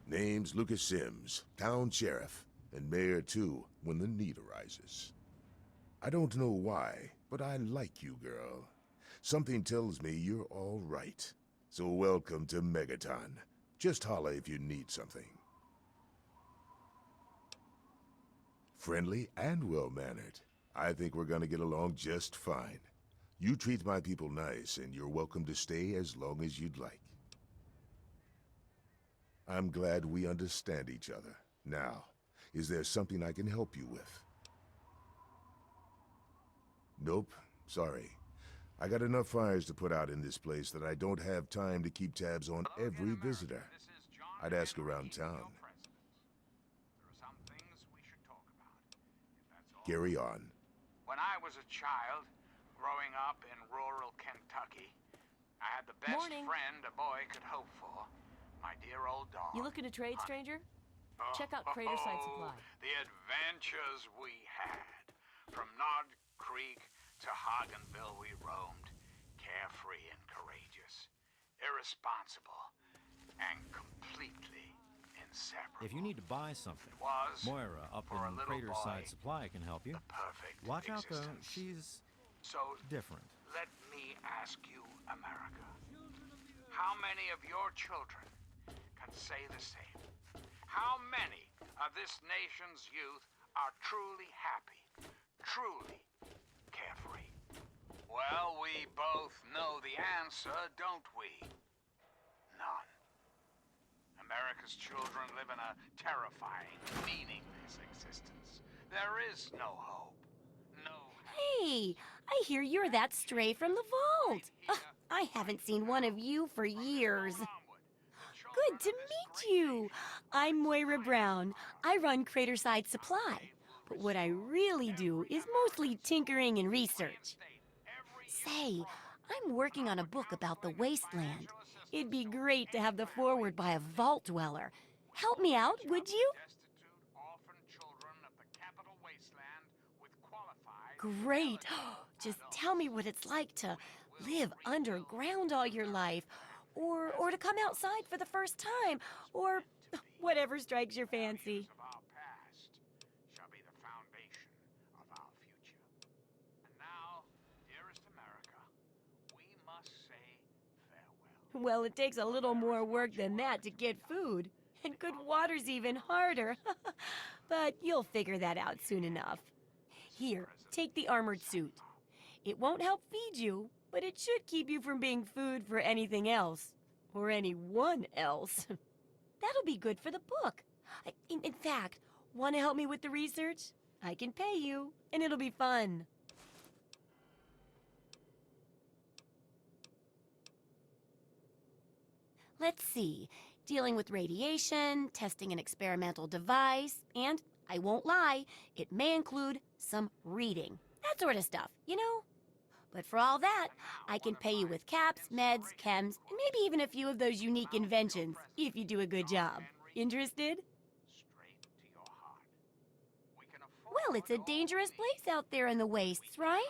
Name's Lucas Sims, town sheriff, and mayor too, when the need arises. I don't know why, but I like you, girl. Something tells me you're all right. So welcome to Megaton. Just holla if you need something. Friendly and well-mannered. I think we're gonna get along just fine. You treat my people nice, and you're welcome to stay as long as you'd like. I'm glad we understand each other. Now, is there something I can help you with? Nope, sorry. I got enough fires to put out in this place that I don't have time to keep tabs on every visitor. I'd ask around town. Carry on. When I was a child, growing up in rural Kentucky, I had the best friend a boy could hope for. My dear old dog. You looking to trade, stranger? Check out Craterside Supply. The adventures we had. From Nod Creek to Hogganville we roamed, carefree and courageous, irresponsible, and completely inseparable. If you need to buy something, Was, Moira up for a in little Craterside boy, Supply can help you. the perfect Watch out though, existence. she's So different. let me ask you, America, how many of your children can say the same? How many of this nation's youth are truly happy, truly carefree? Well, we both know the answer, don't we? None. America's children live in a terrifying, meaningless existence. There is no hope. No Hey, I hear you're that stray from the vault. I haven't seen one of you for years. Good to meet you. I'm Moira Brown. I run Craterside Supply. But what I really do is mostly tinkering and research. Say, I'm working on a book about the wasteland. It'd be great to have the foreword by a vault dweller. Help me out, would you? Great. Just tell me what it's like to live underground all your life, or to come outside for the first time, or whatever strikes your fancy. Well, it takes a little more work than that to get food, and good water's even harder. But you'll figure that out soon enough. Here, take the armored suit. It won't help feed you, but it should keep you from being food for anything else. Or anyone else. That'll be good for the book. In fact, want to help me with the research? I can pay you, and it'll be fun. Let's see. Dealing with radiation, testing an experimental device, and, I won't lie, it may include some reading. That sort of stuff, you know? But for all that, I can pay you with caps, meds, chems, and maybe even a few of those unique inventions, if you do a good job. Interested? Well, it's a dangerous place out there in the wastes, right?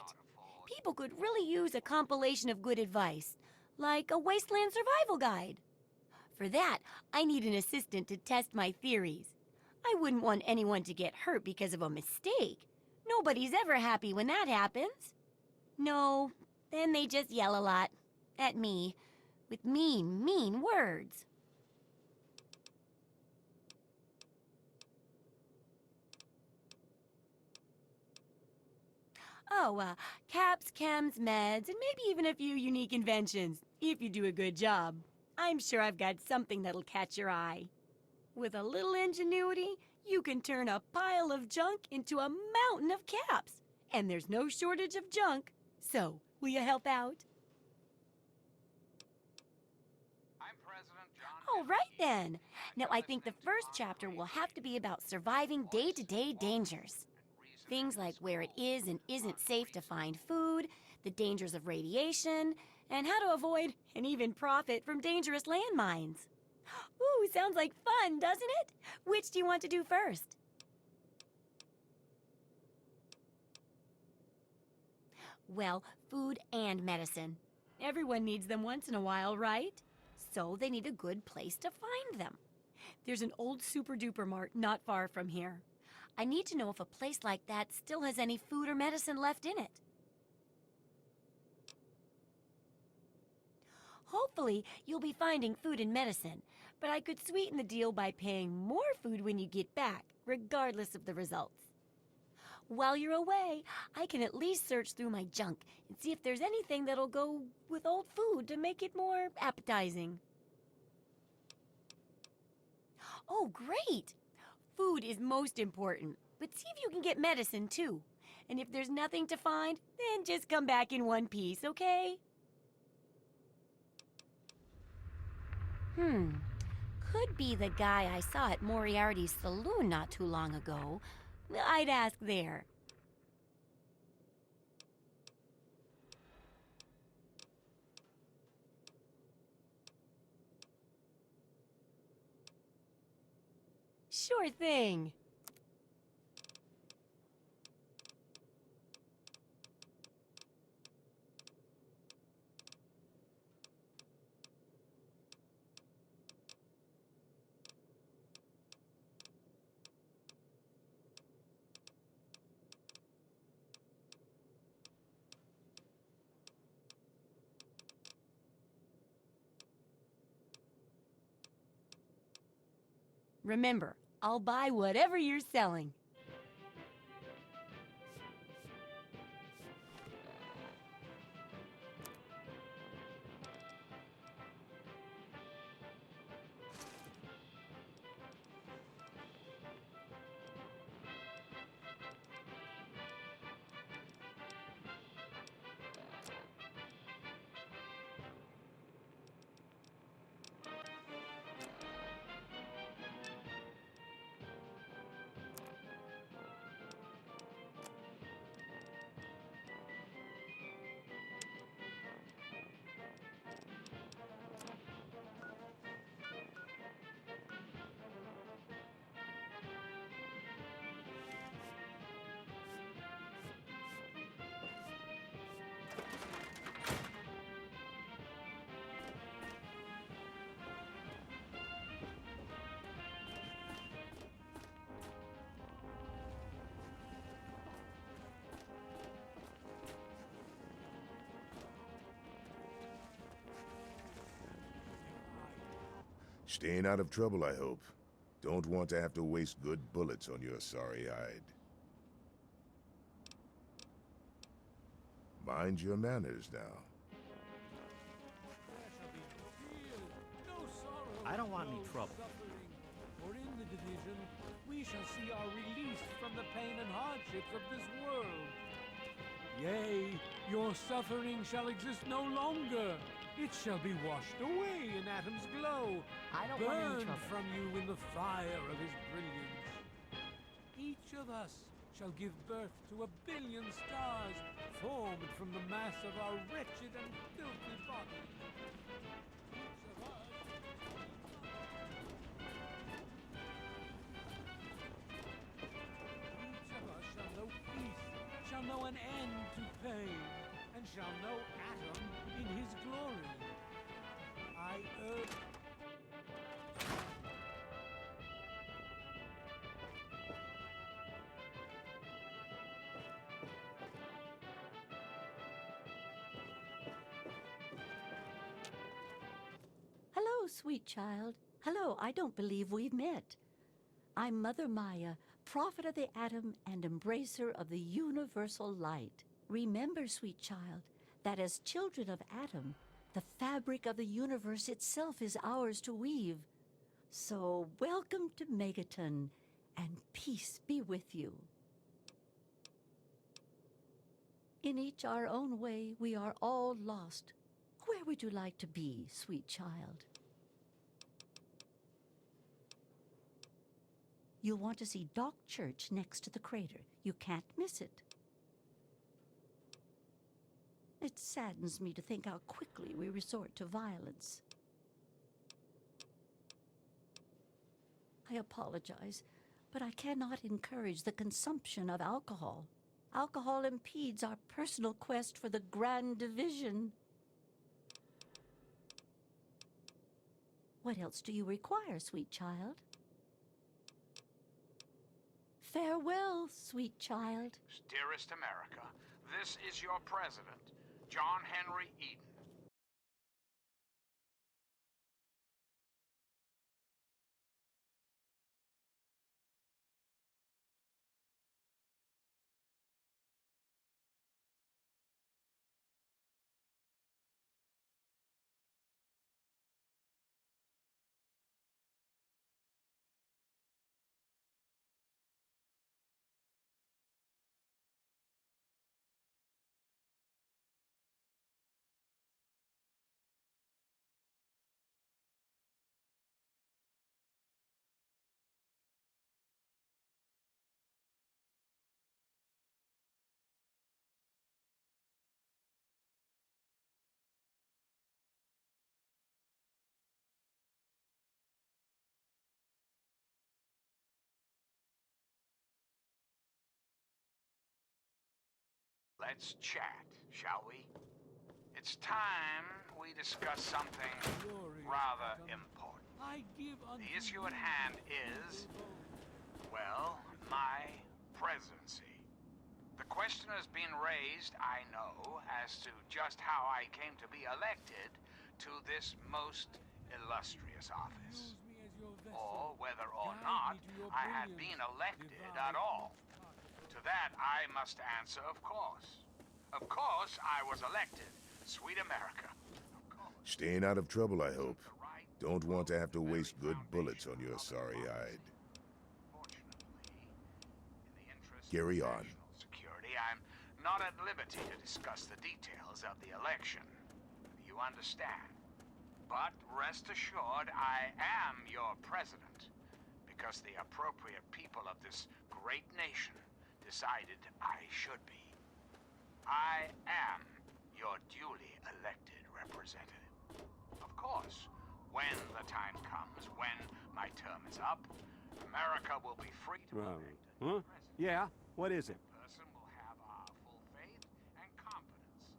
People could really use a compilation of good advice, like a wasteland survival guide. For that, I need an assistant to test my theories. I wouldn't want anyone to get hurt because of a mistake. Nobody's ever happy when that happens. No, then they just yell a lot. At me. With mean, mean words. Oh, caps, chems, meds, and maybe even a few unique inventions, if you do a good job. I'm sure I've got something that'll catch your eye. With a little ingenuity, you can turn a pile of junk into a mountain of caps. And there's no shortage of junk. So, will you help out? All right then. Now I think the first chapter will have to be about surviving day-to-day dangers. Things like where it is and isn't safe to find food, the dangers of radiation, and how to avoid and even profit from dangerous landmines. Ooh, sounds like fun, doesn't it? Which do you want to do first? Well, food and medicine. Everyone needs them once in a while, right? So they need a good place to find them. There's an old super-duper mart not far from here. I need to know if a place like that still has any food or medicine left in it. Hopefully, you'll be finding food and medicine, but I could sweeten the deal by paying more food when you get back, regardless of the results. While you're away, I can at least search through my junk and see if there's anything that'll go with old food to make it more appetizing. Oh, great! Food is most important, but see if you can get medicine, too. And if there's nothing to find, then just come back in one piece, okay? Could be the guy I saw at Moriarty's saloon not too long ago. I'd ask there. Sure thing. Remember, I'll buy whatever you're selling. Staying out of trouble, I hope. Don't want to have to waste good bullets on your sorry hide. Mind your manners now. I don't want any trouble. For in the division, we shall see our release from the pain and hardships of this world. Yea, your suffering shall exist no longer. It shall be washed away in Atom's glow, I don't want any burned trouble. from you in the fire of his brilliance. Each of us shall give birth to 1 billion stars, formed from the mass of our wretched and filthy bodies. Each of us... Each of us shall know peace, shall know an end to pain, and shall know Atom in his glory. I urge... Hello, sweet child. Hello, I don't believe we've met. I'm Mother Maya, prophet of the atom and embracer of the universal light. Remember, sweet child, that as children of Atom, the fabric of the universe itself is ours to weave. So welcome to Megaton, and peace be with you. In each our own way, we are all lost. Where would you like to be, sweet child? You'll want to see Dock Church next to the crater. You can't miss it. It saddens me to think how quickly we resort to violence. I apologize, but I cannot encourage the consumption of alcohol. Alcohol impedes our personal quest for the grand division. What else do you require, sweet child? Farewell, sweet child. Dearest America, this is your president, John Henry Eden. Let's chat, shall we? It's time we discuss something rather important. The issue at hand is, well, my presidency. The question has been raised, I know, as to just how I came to be elected to this most illustrious office, or whether or not I had been elected at all. To that, I must answer, of course. Of course, I was elected. Sweet America. Of course. Staying out of trouble, I hope. Don't want to have to waste good bullets on your sorry hide. Carry on. Security, I'm not at liberty to discuss the details of the election. You understand? But rest assured, I am your president, because the appropriate people of this great nation decided I should be. I am your duly elected representative. Of course, when the time comes, when my term is up, America will be free to elect a new president. Yeah, what is it? The person will have our full faith and confidence.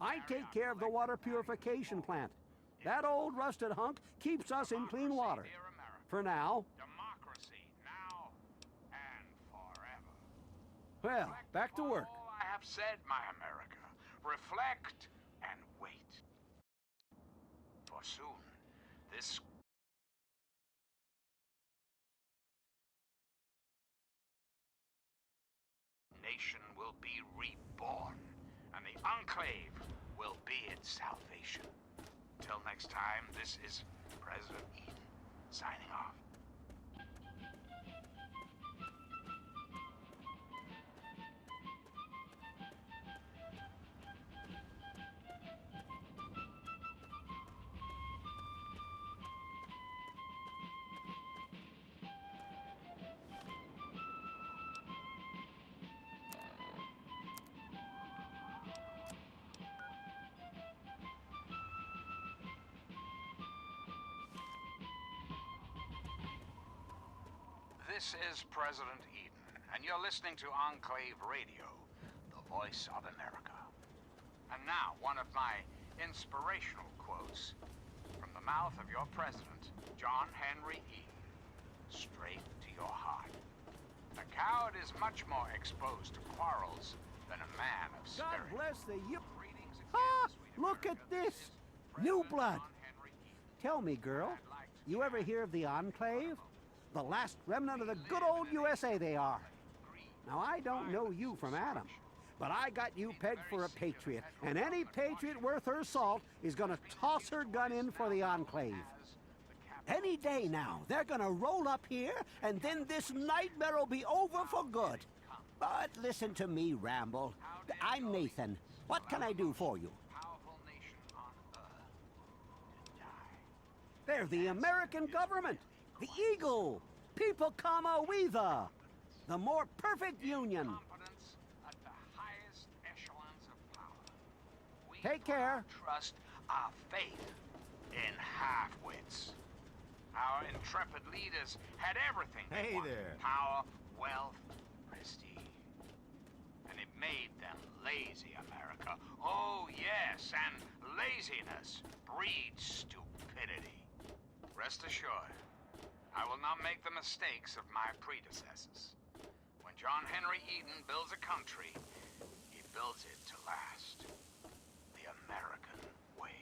I take care of the water purification plant. That old rusted hunk keeps us in clean water. Dear America. For now. Democracy now and forever. Well, back to work. All I have said, my America. Reflect and wait. For soon, this nation will be reborn, and the Enclave will be its salvation. Till next time, this is President Eden, signing off. This is President Eden, and you're listening to Enclave Radio, the voice of America. And now, one of my inspirational quotes from the mouth of your president, John Henry Eden, straight to your heart. A coward is much more exposed to quarrels than a man of God spirit. bless the you. Greetings again, Ah, sweet look America. at this. This is New President blood. John Henry Eden. Tell me, girl, you ever hear of the Enclave? The last remnant of the good old USA they are. Now, I don't know you from Adam, but I got you pegged for a patriot, and any patriot worth her salt is gonna toss her gun in for the Enclave. Any day now, they're gonna roll up here, and then this nightmare will be over for good. But listen to me, Ramble. I'm Nathan. What can I do for you? Powerful nation on earth to die. They're the American government, the Eagle, People Comma Weather, the more perfect union. Competence at the highest echelons of power. We Take put care. our trust, our faith in half-wits. Our intrepid leaders had everything they Hey wanted. there. Power, wealth, prestige. And it made them lazy, America. Oh, yes, and laziness breeds stupidity. Rest assured, I will not make the mistakes of my predecessors. When John Henry Eden builds a country, he builds it to last. The American way.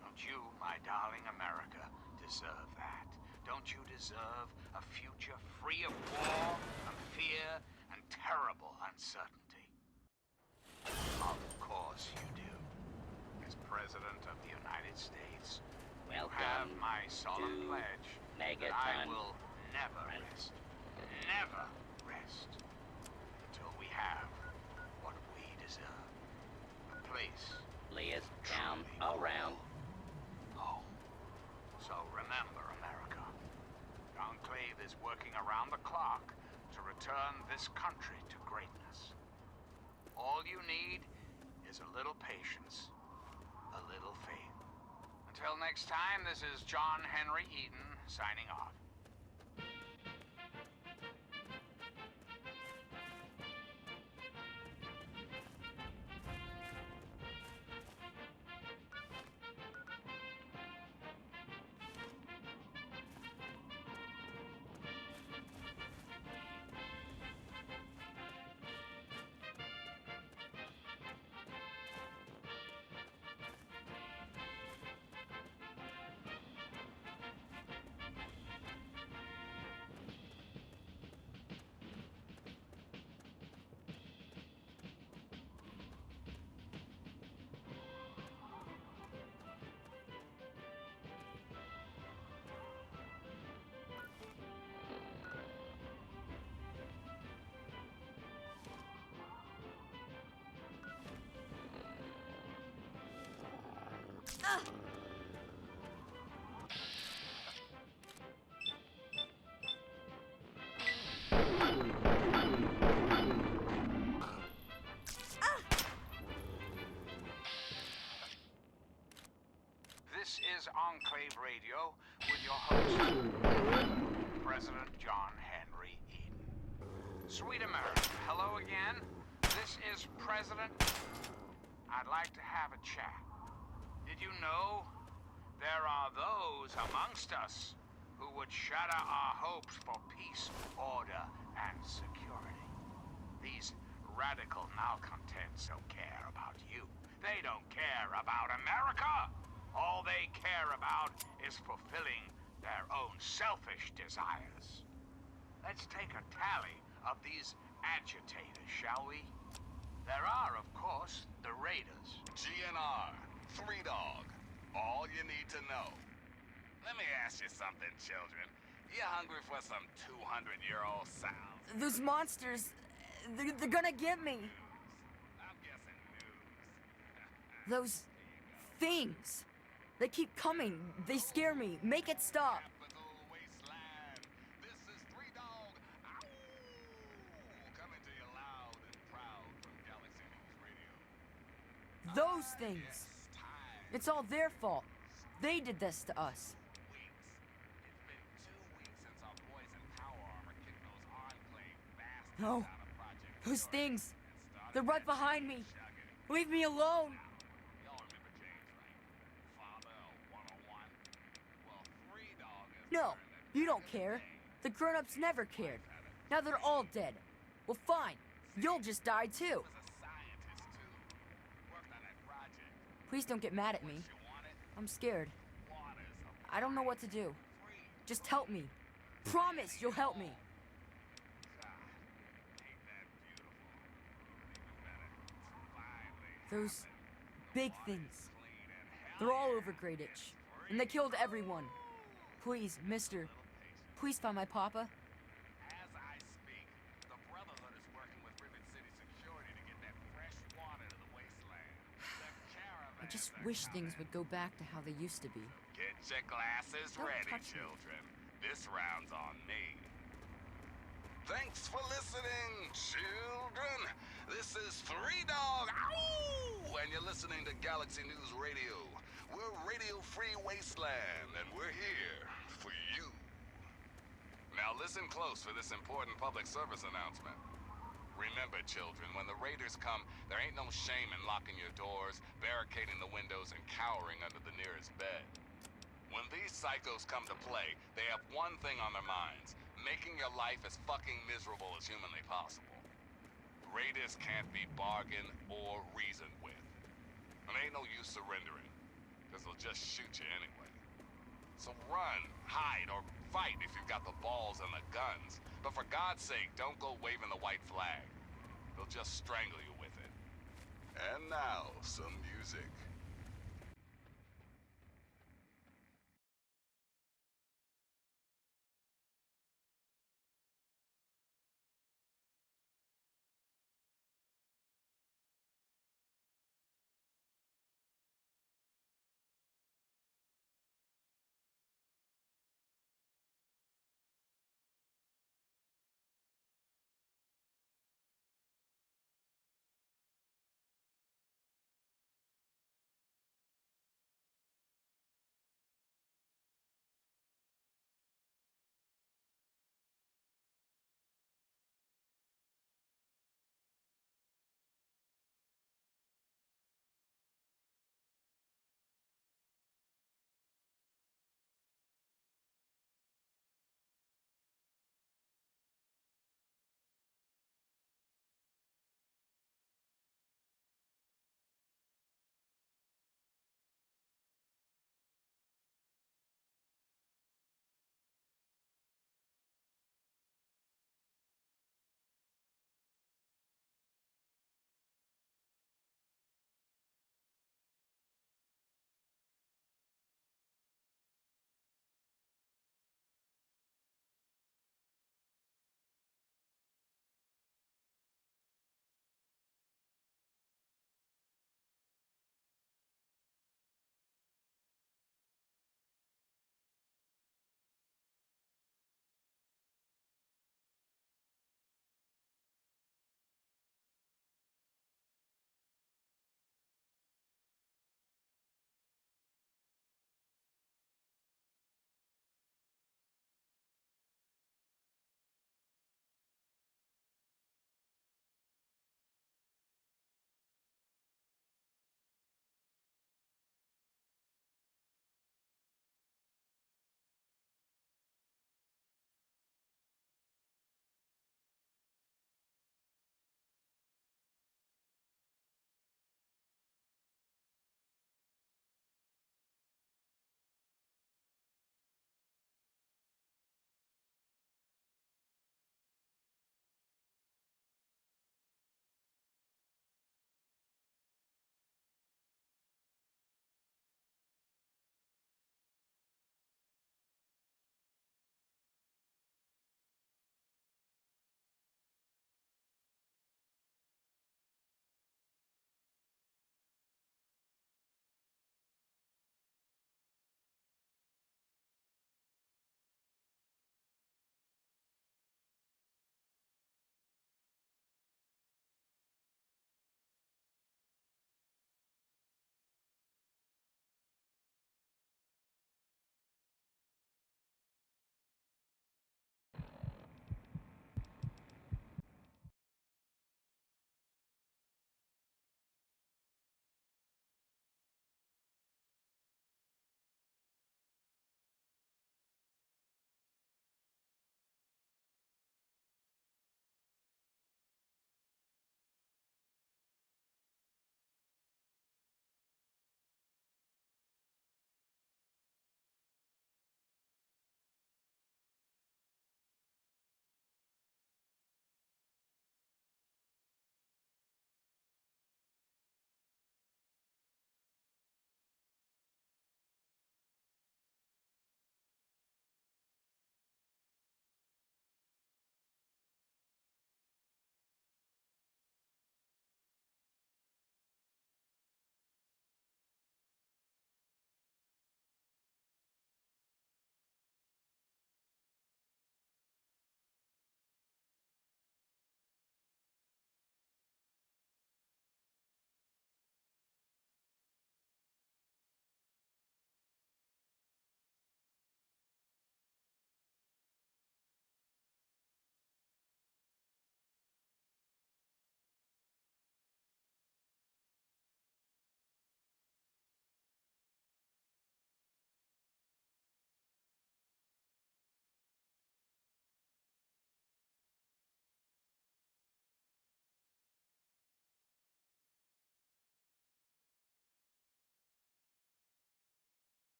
Don't you, my darling America, deserve that? Don't you deserve a future free of war, of fear, and terrible uncertainty? Of course you do. As President of the United States, you have my solemn pledge that I will never rest, never rest, until we have what we deserve. A place Leah's down around. home. So remember, America, the Enclave is working around the clock to return this country to greatness. All you need is a little patience, a little faith. Until next time, this is John Henry Eden signing off. This is Enclave Radio with your host, President John Henry Eden. Sweet America, hello again. This is President. I'd like to have a chat. Did you know there are those amongst us who would shatter our hopes for peace, order, and security? These radical malcontents don't care about you. They don't care about America. All they care about is fulfilling their own selfish desires. Let's take a tally of these agitators, shall we? There are, of course, the Raiders. GNR, 3 Dog, all you need to know. Let me ask you something, children. You hungry for some 200-year-old sounds? Those monsters, they're gonna get me. I'm guessing news. Those things. They keep coming. They scare me. Make it stop. Capital Wasteland. This is 3 Dog. Ow! Coming to you loud and proud from Galaxy News Radio. Those things. It's time. It's all their fault. They did this to us. Weeks. It's been 2 weeks since our boys in power armor kicked those Enclave bastards No. out of Project Those Jordan things. and started They're right that behind me. shugging. Leave me alone. Y'all remember James, right? Father of 101? Well, 3 Dog has No, learned that you don't back in care. the day, The grown-ups never cared. Now they're all dead. Well, fine. You'll just die too. he was a scientist, too. Worked on that project. Please don't get mad at me. You want it? I'm scared. Waters of I don't know what to do. free. Just help me. Promise you'll help me. God, ain't that beautiful? Even better, it's finally Those big things. clean and hell They're all over Greyditch. And they killed everyone. Please, mister. Please find my papa. As I speak, the Brotherhood is working with Ribbon City Security to get that fresh water to the wasteland. The I caravans just are wish things coming. would go back to how they used to be. Get your glasses Don't ready, touch me. children. This round's on me. Thanks for listening, children. This is 3 Dog. Ow! And you're listening to Galaxy News Radio. We're Radio Free Wasteland, and we're here for you. Now listen close for this important public service announcement. Remember, children, when the raiders come, there ain't no shame in locking your doors, barricading the windows, and cowering under the nearest bed. When these psychos come to play, they have one thing on their minds: making your life as fucking miserable as humanly possible. Raiders can't be bargained or reasoned with. And ain't no use surrendering, because they'll just shoot you anyway. So run, hide, or fight if you've got the balls and the guns. But for God's sake, don't go waving the white flag. They'll just strangle you with it. And now, some music.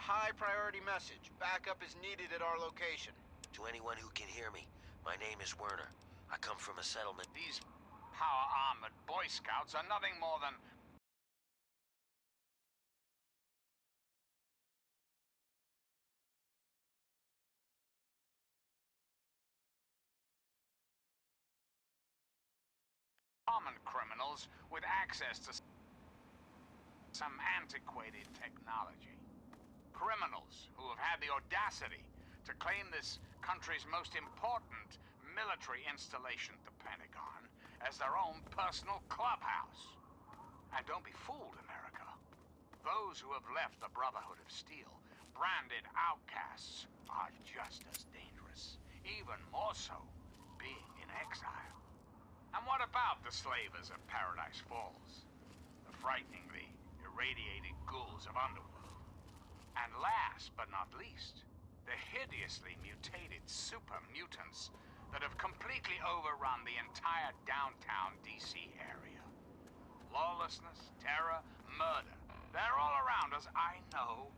high priority message. Backup is needed at our location. To anyone who can hear me, my name is Werner. I come from a settlement. These power-armored Boy Scouts are nothing more than common criminals with access to some antiquated technology. Criminals who have had the audacity to claim this country's most important military installation, the Pentagon, as their own personal clubhouse. And don't be fooled, America. Those who have left the Brotherhood of Steel, branded outcasts, are just as dangerous, even more so being in exile. And what about the slavers of Paradise Falls? The frighteningly irradiated ghouls of Underworld? And last but not least, the hideously mutated super mutants that have completely overrun the entire downtown DC area. Lawlessness, terror, murder, they're all around us. I know.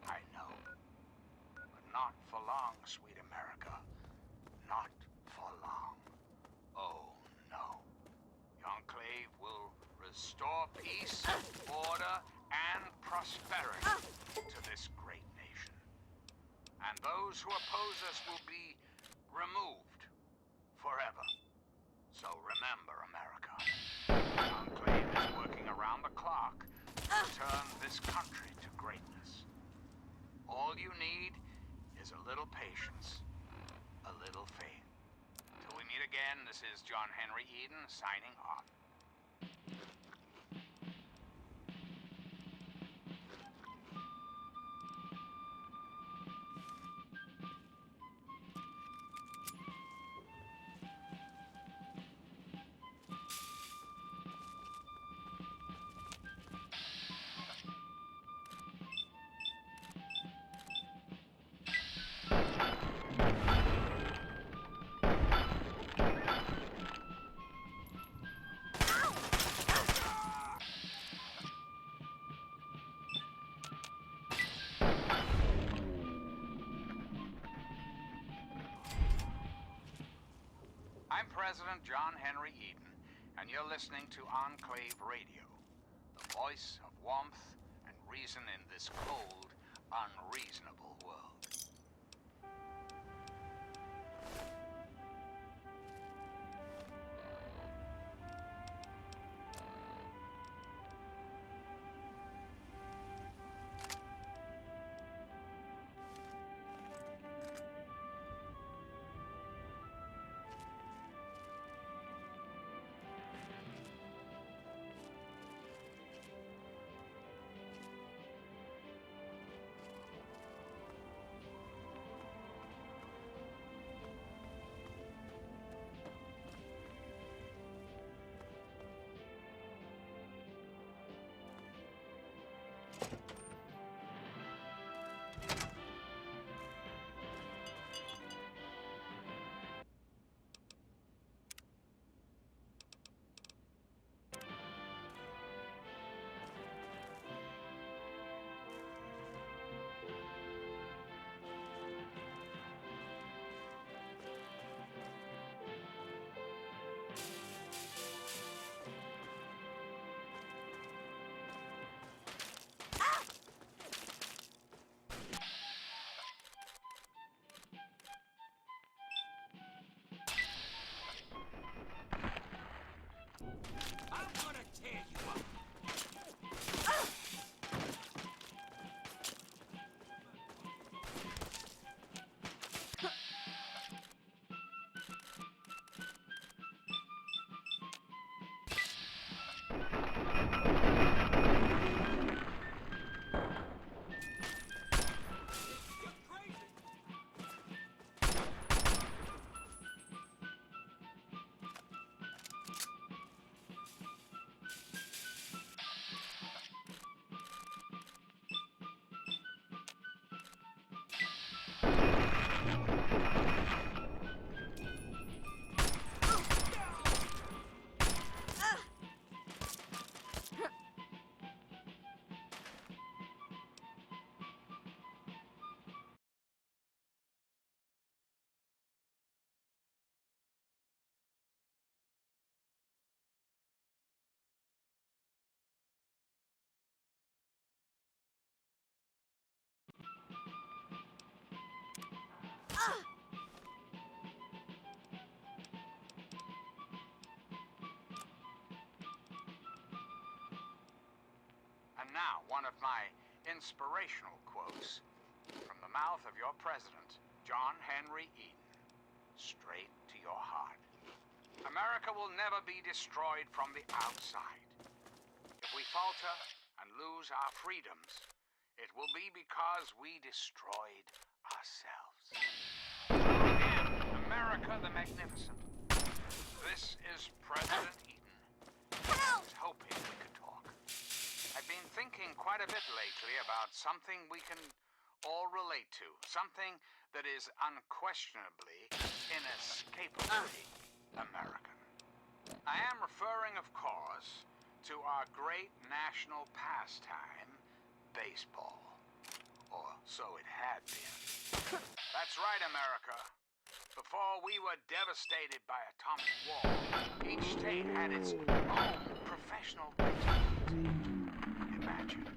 But not for long, sweet America. Not for long. Oh, no. The Enclave will restore peace, order, and prosperity to this great nation. And those who oppose us will be removed forever. So remember, America, the Enclave is working around the clock to turn this country to greatness. All you need is a little patience, a little faith. Till we meet again, this is John Henry Eden signing off. I'm President John Henry Eden, and you're listening to Enclave Radio, the voice of warmth and reason in this cold, unreasonable world. And now, one of my inspirational quotes from the mouth of your president, John Henry Eden, straight to your heart. America will never be destroyed from the outside. If we falter and lose our freedoms, it will be because we destroyed ourselves. Again, America the Magnificent. This is President Eden. I was hoping we could talk. I've been thinking quite a bit lately about something we can all relate to. Something that is unquestionably, inescapably American. I am referring, of course, to our great national pastime, baseball. Or so it had been. That's right, America. Before we were devastated by atomic war, each state had its own professional baseball team. Imagine a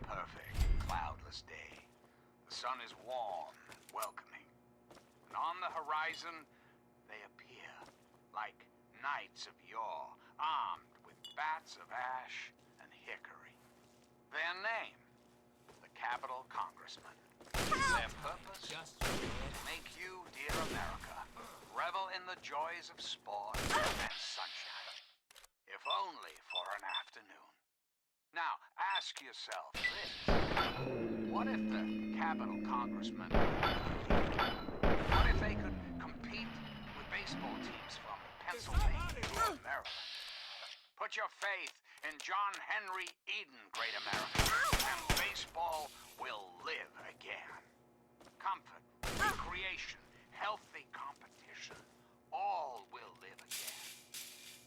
perfect, cloudless day. The sun is warm, welcoming. And on the horizon, they appear like knights of yore, armed with bats of ash and hickory. Their name, the Capitol Congressmen. Their purpose? To make you, dear America, revel in the joys of sport and sunshine. If only for an afternoon. Now, ask yourself this. What if the Capitol Congressmen... What if they could compete with baseball teams from Pennsylvania or Maryland? Put your faith in John Henry Eden, great America, and baseball will live again. Comfort, recreation, healthy competition, all will live again.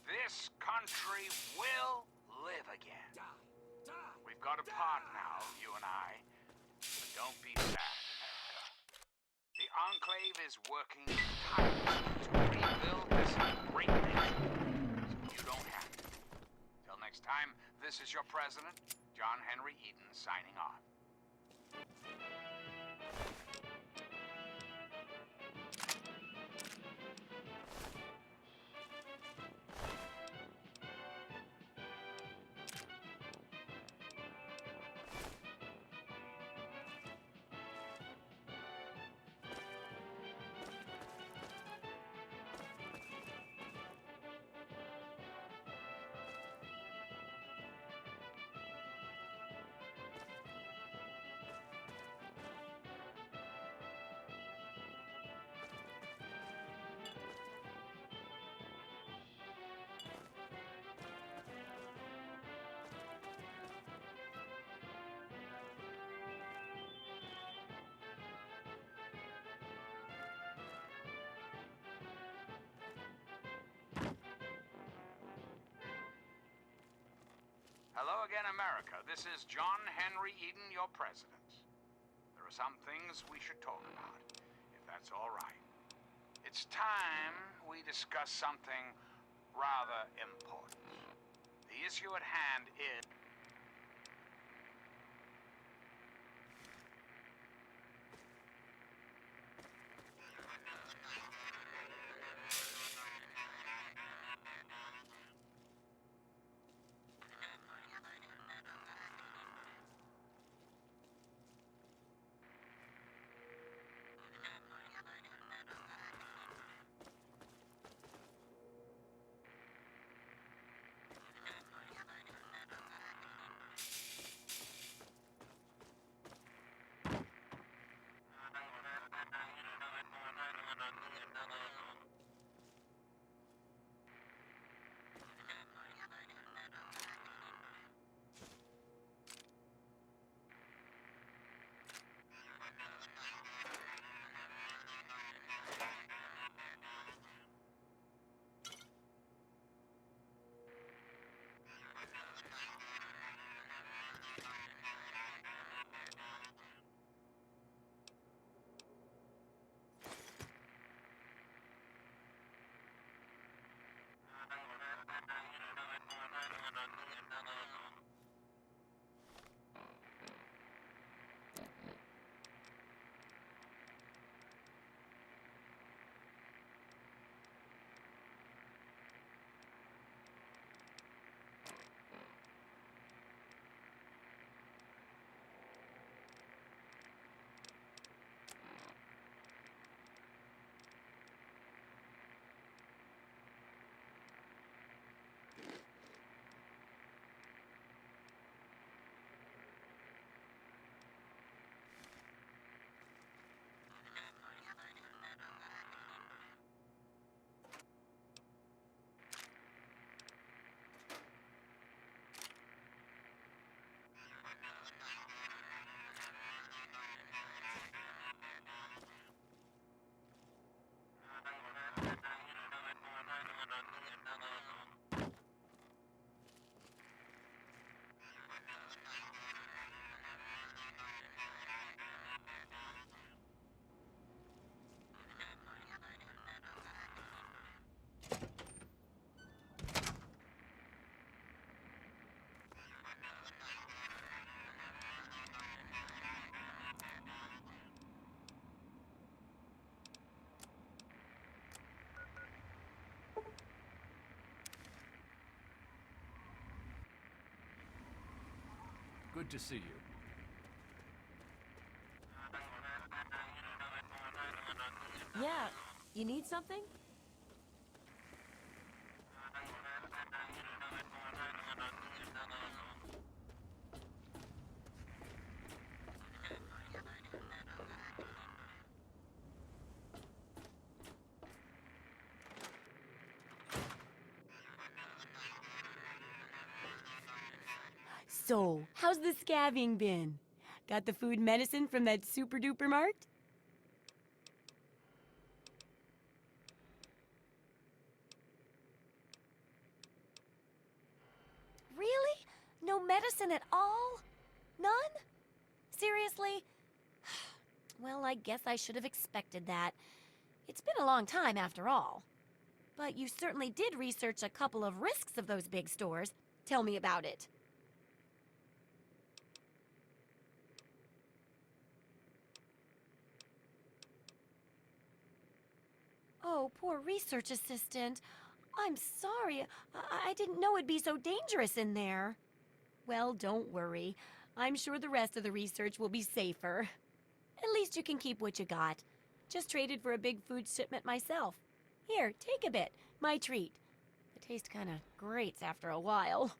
This country will live again. We've got a part now, you and I. But don't be sad, America. The Enclave is working tirelessly to rebuild this great nation, so you don't have to. Till next time, this is your president, John Henry Eden, signing off. Hello again, America. This is John Henry Eden, your president. There are some things we should talk about, if that's all right. It's time we discuss something rather important. The issue at hand is... Good to see you. Yeah, you need something? So, how's the scabbing been? Got the food and medicine from that super duper mart? Really? No medicine at all? None? Seriously? Well, I guess I should have expected that. It's been a long time after all. But you certainly did research a couple of risks of those big stores. Tell me about it. Oh, poor research assistant. I'm sorry. I didn't know it'd be so dangerous in there. Well, don't worry. I'm sure the rest of the research will be safer. At least you can keep what you got. Just traded for a big food shipment myself. Here, take a bit. My treat. The taste kind of grates after a while.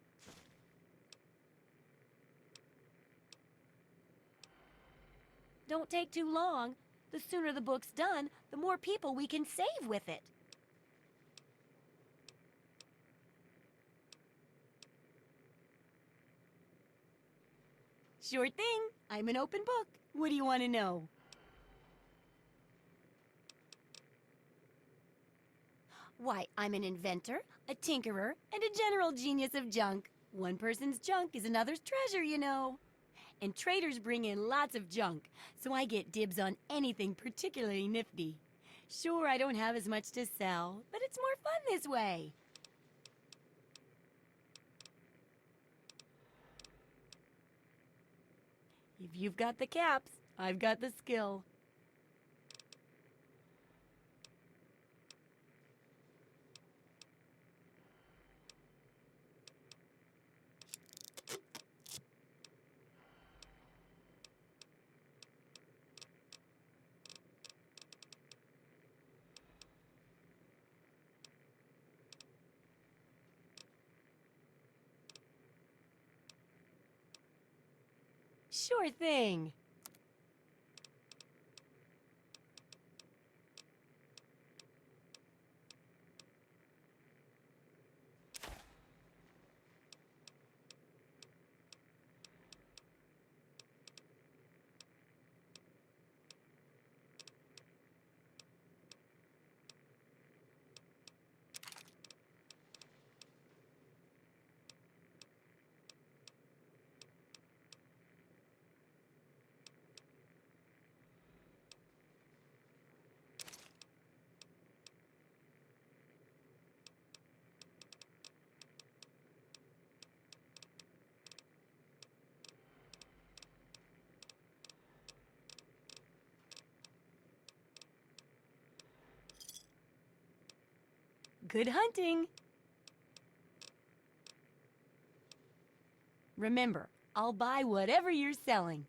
Don't take too long. The sooner the book's done, the more people we can save with it. Sure thing. I'm an open book. What do you want to know? Why, I'm an inventor, a tinkerer, and a general genius of junk. One person's junk is another's treasure, you know. And traders bring in lots of junk, so I get dibs on anything particularly nifty. Sure, I don't have as much to sell, but it's more fun this way. If you've got the caps, I've got the skill. Sure thing. Good hunting. Remember, I'll buy whatever you're selling.